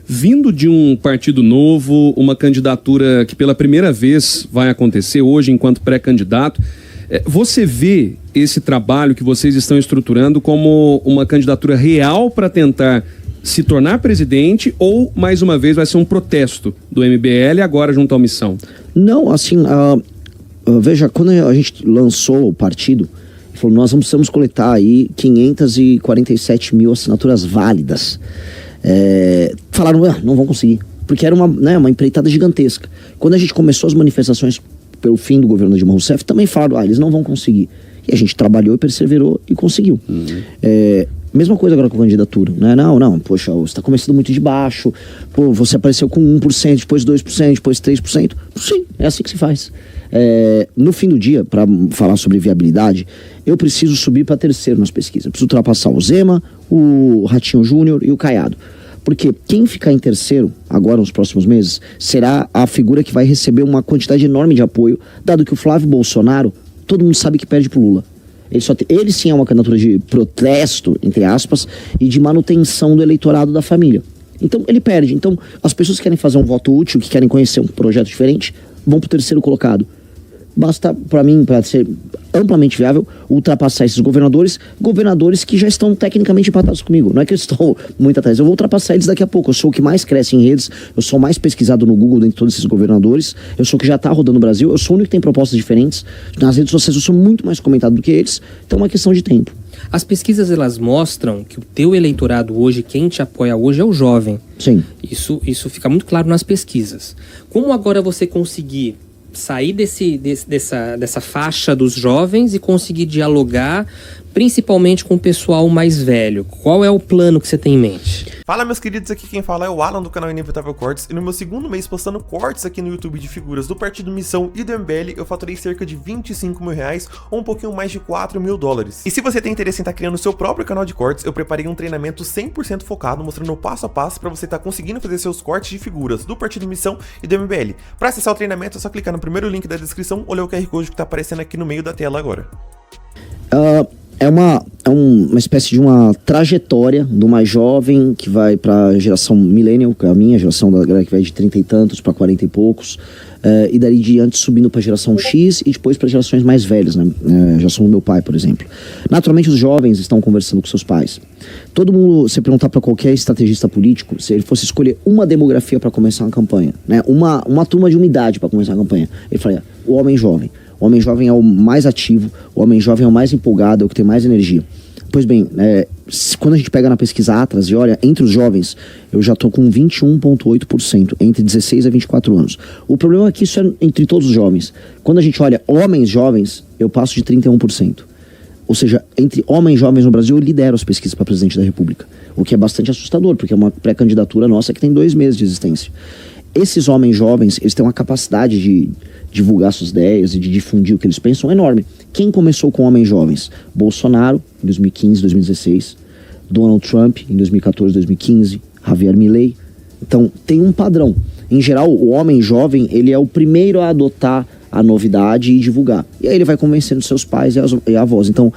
Vindo de um partido novo, uma candidatura que pela primeira vez vai acontecer hoje enquanto pré-candidato, você vê esse trabalho que vocês estão estruturando como uma candidatura real para tentar se tornar presidente ou, mais uma vez, vai ser um protesto do MBL agora junto à Missão? Não, assim, veja, quando a gente lançou o partido, falou, nós precisamos coletar aí 547 mil assinaturas válidas. Falaram, não vão conseguir, porque era uma empreitada gigantesca. Quando a gente começou as manifestações pelo fim do governo de Dilma Rousseff, também falaram, eles não vão conseguir. E a gente trabalhou e perseverou e conseguiu. Mesma coisa agora com a candidatura, né? Não, poxa, você está começando muito de baixo, pô, você apareceu com 1%, depois 2%, depois 3%. Sim, é assim que se faz. No fim do dia, para falar sobre viabilidade, eu preciso subir para terceiro nas pesquisas. Eu preciso ultrapassar o Zema, o Ratinho Júnior e o Caiado. Porque quem ficar em terceiro, agora nos próximos meses, será a figura que vai receber uma quantidade enorme de apoio, dado que o Flávio Bolsonaro, todo mundo sabe que perde pro Lula. Ele sim é uma candidatura de protesto, entre aspas, e de manutenção do eleitorado da família. Então ele perde. Então as pessoas que querem fazer um voto útil, que querem conhecer um projeto diferente, vão pro terceiro colocado. Basta, para mim, para ser amplamente viável, ultrapassar esses governadores que já estão tecnicamente empatados comigo. Não é que eu estou muito atrás, eu vou ultrapassar eles daqui a pouco. Eu sou o que mais cresce em redes, eu sou mais pesquisado no Google dentre todos esses governadores, eu sou o que já está rodando no Brasil, eu sou o único que tem propostas diferentes. Nas redes sociais eu sou muito mais comentado do que eles, então é uma questão de tempo. As pesquisas, elas mostram que o teu eleitorado hoje, quem te apoia hoje é o jovem. Sim. Isso fica muito claro nas pesquisas. Como agora você conseguir sair dessa faixa dos jovens e conseguir dialogar principalmente com o pessoal mais velho? Qual é o plano que você tem em mente? Fala, meus queridos, aqui quem fala é o Alan do canal Inevitável Cortes, e no meu segundo mês postando cortes aqui no YouTube de figuras do Partido Missão e do MBL, eu faturei cerca de 25 mil reais ou um pouquinho mais de 4 mil dólares. E se você tem interesse em estar criando o seu próprio canal de cortes, eu preparei um treinamento 100% focado, mostrando o passo a passo para você estar conseguindo fazer seus cortes de figuras do Partido Missão e do MBL. Para acessar o treinamento é só clicar no primeiro link da descrição ou ler o QR Code que está aparecendo aqui no meio da tela agora. É uma espécie de uma trajetória do mais jovem que vai para a geração millennial, que é a minha geração, da galera que vai de 30 e tantos para 40 e poucos, e dali diante subindo para a geração X e depois para gerações mais velhas, né? A geração do meu pai, por exemplo. Naturalmente os jovens estão conversando com seus pais. Todo mundo, se perguntar para qualquer estrategista político, se ele fosse escolher uma demografia para começar uma campanha, né? uma turma de uma idade para começar a campanha, ele falaria, o homem jovem. O homem jovem é o mais ativo, o homem jovem é o mais empolgado, é o que tem mais energia. Pois bem, quando a gente pega na pesquisa Atlas e olha, entre os jovens, eu já tô com 21,8%, entre 16 a 24 anos. O problema é que isso é entre todos os jovens. Quando a gente olha homens jovens, eu passo de 31%. Ou seja, entre homens jovens no Brasil, eu lidero as pesquisas para presidente da República. O que é bastante assustador, porque é uma pré-candidatura nossa que tem 2 meses de existência. Esses homens jovens, eles têm uma capacidade de divulgar suas ideias e de difundir o que eles pensam enorme. Quem começou com homens jovens? Bolsonaro, em 2015, 2016. Donald Trump, em 2014, 2015. Javier Milei. Então, tem um padrão. Em geral, o homem jovem, ele é o primeiro a adotar a novidade e divulgar. E aí ele vai convencendo seus pais e avós. Então,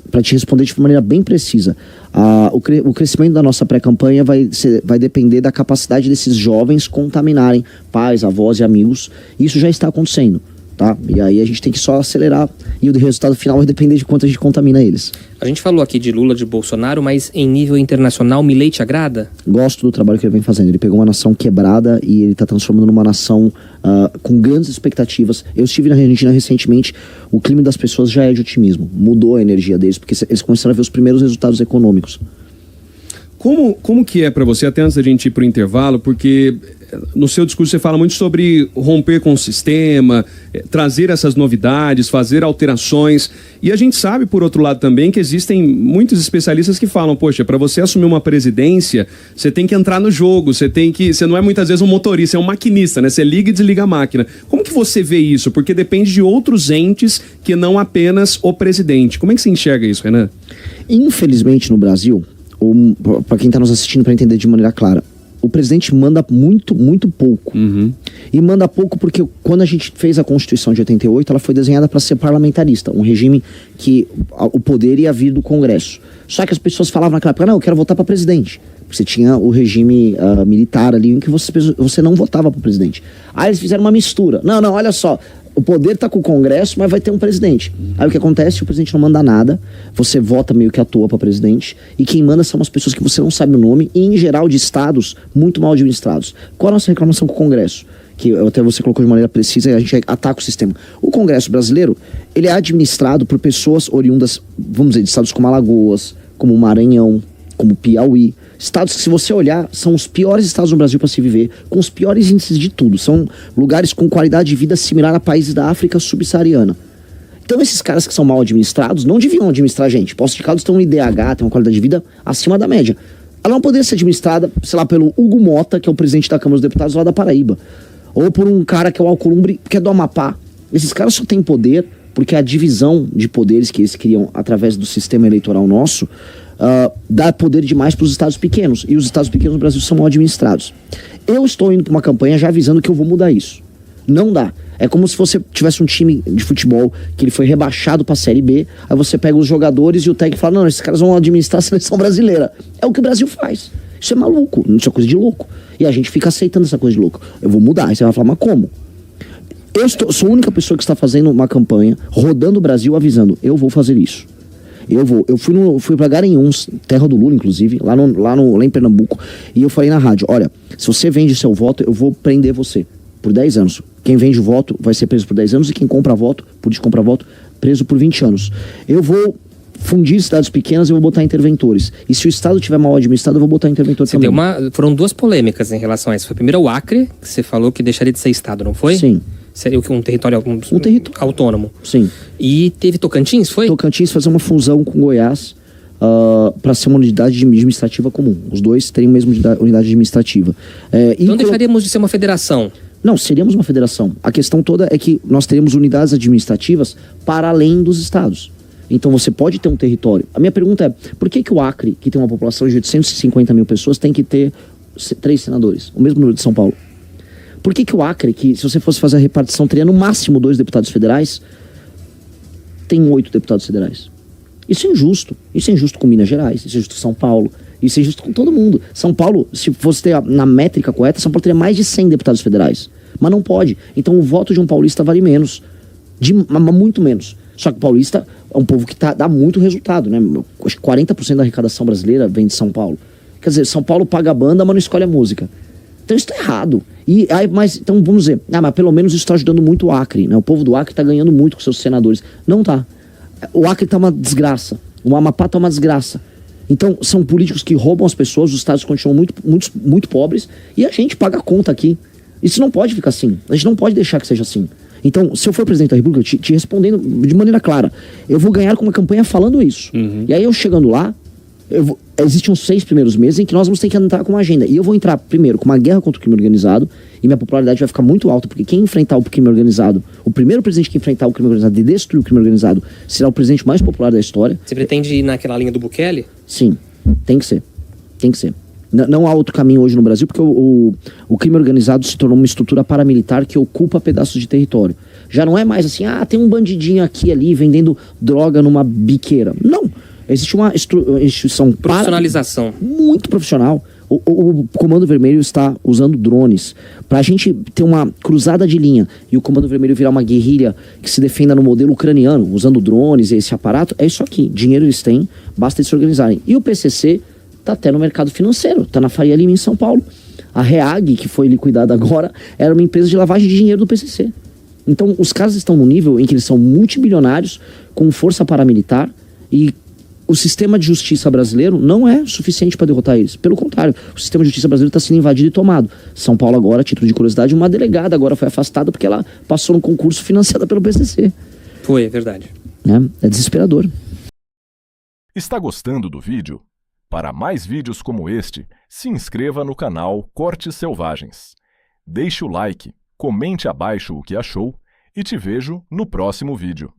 para te responder de maneira bem precisa, o crescimento da nossa pré-campanha vai depender da capacidade desses jovens contaminarem pais, avós e amigos. Isso já está acontecendo, tá? E aí a gente tem que só acelerar e o resultado final vai depender de quanto a gente contamina eles. A gente falou aqui de Lula, de Bolsonaro, mas em nível internacional, Milei te agrada? Gosto do trabalho que ele vem fazendo. Ele pegou uma nação quebrada e ele está transformando numa nação com grandes expectativas. Eu estive na Argentina recentemente, o clima das pessoas já é de otimismo. Mudou a energia deles, porque eles começaram a ver os primeiros resultados econômicos. Como que é para você, até antes da gente ir para o intervalo, porque no seu discurso você fala muito sobre romper com o sistema, trazer essas novidades, fazer alterações, e a gente sabe, por outro lado também, que existem muitos especialistas que falam, poxa, para você assumir uma presidência, você tem que entrar no jogo, você não é muitas vezes um motorista, é um maquinista, né? Você liga e desliga a máquina. Como que você vê isso? Porque depende de outros entes que não apenas o presidente. Como é que você enxerga isso, Renan? Infelizmente no Brasil, para quem está nos assistindo para entender de maneira clara, o presidente manda muito, muito pouco. E manda pouco porque quando a gente fez a Constituição de 88, ela foi desenhada para ser parlamentarista, um regime que o poder ia vir do Congresso. Só que as pessoas falavam naquela época, não, eu quero votar para presidente. Você tinha o regime militar ali em que você não votava pro presidente. Aí eles fizeram uma mistura. Não, olha só. O poder tá com o Congresso, mas vai ter um presidente. Aí o que acontece? O presidente não manda nada, você vota meio que à toa pra presidente, e quem manda são umas pessoas que você não sabe o nome, e em geral de estados muito mal administrados. Qual a nossa reclamação com o Congresso? Que até você colocou de maneira precisa, e a gente ataca o sistema. O Congresso brasileiro, ele é administrado por pessoas oriundas, vamos dizer, de estados como Alagoas, como Maranhão, como Piauí. Estados que, se você olhar, são os piores estados no Brasil para se viver, com os piores índices de tudo. São lugares com qualidade de vida similar a países da África subsaariana. Então esses caras que são mal administrados não deviam administrar a gente. Poços de Caldas tem um IDH, tem uma qualidade de vida acima da média. Ela não poderia ser administrada, sei lá, pelo Hugo Mota, que é o presidente da Câmara dos Deputados lá da Paraíba. Ou por um cara que é o Alcolumbre, que é do Amapá. Esses caras só têm poder porque a divisão de poderes que eles criam através do sistema eleitoral nosso dá poder demais para os estados pequenos. E os estados pequenos no Brasil são mal administrados. Eu estou indo para uma campanha já avisando que eu vou mudar isso. Não dá. É como se você tivesse um time de futebol que ele foi rebaixado para a Série B, aí você pega os jogadores e o técnico fala, não, esses caras vão administrar a seleção brasileira. É o que o Brasil faz. Isso é maluco, isso é coisa de louco. E a gente fica aceitando essa coisa de louco. Eu vou mudar. Aí você vai falar, mas como? Sou a única pessoa que está fazendo uma campanha, rodando o Brasil, avisando, eu vou fazer isso. Eu fui pra Garanhuns, terra do Lula, inclusive, lá em Pernambuco, e eu falei na rádio, olha, se você vende seu voto, eu vou prender você por 10 anos. Quem vende o voto vai ser preso por 10 anos, e quem compra voto, preso por 20 anos. Eu vou fundir cidades pequenas, eu vou botar interventores. E se o Estado tiver mal administrado, eu vou botar interventor também. Foram duas polêmicas em relação a isso. Foi primeiro o Acre, que você falou que deixaria de ser Estado, não foi? Sim. Seria um território autônomo. Sim. E teve Tocantins, foi? Tocantins fazer uma fusão com Goiás para ser uma unidade administrativa comum. Os dois teriam a mesma unidade administrativa. Então deixaríamos de ser uma federação? Não, seríamos uma federação. A questão toda é que nós teríamos unidades administrativas para além dos estados. Então você pode ter um território. A minha pergunta é, por que o Acre, que tem uma população de 850 mil pessoas, tem que ter 3 senadores? O mesmo número de São Paulo. Por que o Acre, que se você fosse fazer a repartição, teria no máximo 2 deputados federais, tem 8 deputados federais? Isso é injusto. Isso é injusto com Minas Gerais, isso é injusto com São Paulo, isso é injusto com todo mundo. São Paulo, se fosse ter na métrica correta, São Paulo teria mais de 100 deputados federais. Mas não pode. Então o voto de um paulista vale menos. Muito menos. Só que o paulista é um povo que dá muito resultado, né? Acho que 40% da arrecadação brasileira vem de São Paulo. Quer dizer, São Paulo paga a banda, mas não escolhe a música. Então isso tá errado. Então vamos dizer, mas pelo menos isso está ajudando muito o Acre, né? O povo do Acre está ganhando muito com seus senadores. Não tá. O Acre tá uma desgraça. O Amapá tá uma desgraça. Então são políticos que roubam as pessoas, os estados continuam muito pobres e a gente paga a conta aqui. Isso não pode ficar assim. A gente não pode deixar que seja assim. Então, se eu for presidente da República, te respondendo de maneira clara, eu vou ganhar com uma campanha falando isso. Uhum. E aí eu chegando lá, existem uns 6 primeiros meses em que nós vamos ter que entrar com uma agenda. E eu vou entrar primeiro com uma guerra contra o crime organizado, e minha popularidade vai ficar muito alta, porque quem enfrentar o crime organizado, o primeiro presidente que enfrentar o crime organizado e destruir o crime organizado, será o presidente mais popular da história. Você pretende ir naquela linha do Bukele? Sim, tem que ser. Tem que ser. Não há outro caminho hoje no Brasil, porque o crime organizado se tornou uma estrutura paramilitar que ocupa pedaços de território. Já não é mais assim, tem um bandidinho aqui ali vendendo droga numa biqueira. Não. Existe uma instituição... Profissionalização. Muito profissional. O Comando Vermelho está usando drones para a gente ter uma cruzada de linha e o Comando Vermelho virar uma guerrilha que se defenda no modelo ucraniano, usando drones e esse aparato. É isso aqui. Dinheiro eles têm, basta eles se organizarem. E o PCC... tá até no mercado financeiro, tá na Faria Lima em São Paulo. A REAG, que foi liquidada agora, era uma empresa de lavagem de dinheiro do PCC. Então os caras estão no nível em que eles são multibilionários, com força paramilitar, e o sistema de justiça brasileiro não é suficiente para derrotar eles. Pelo contrário, o sistema de justiça brasileiro está sendo invadido e tomado. São Paulo agora, a título de curiosidade, uma delegada agora foi afastada porque ela passou num concurso financiado pelo PCC. Foi, é verdade. É desesperador. Está gostando do vídeo? Para mais vídeos como este, se inscreva no canal Cortes Selvagens. Deixe o like, comente abaixo o que achou e te vejo no próximo vídeo.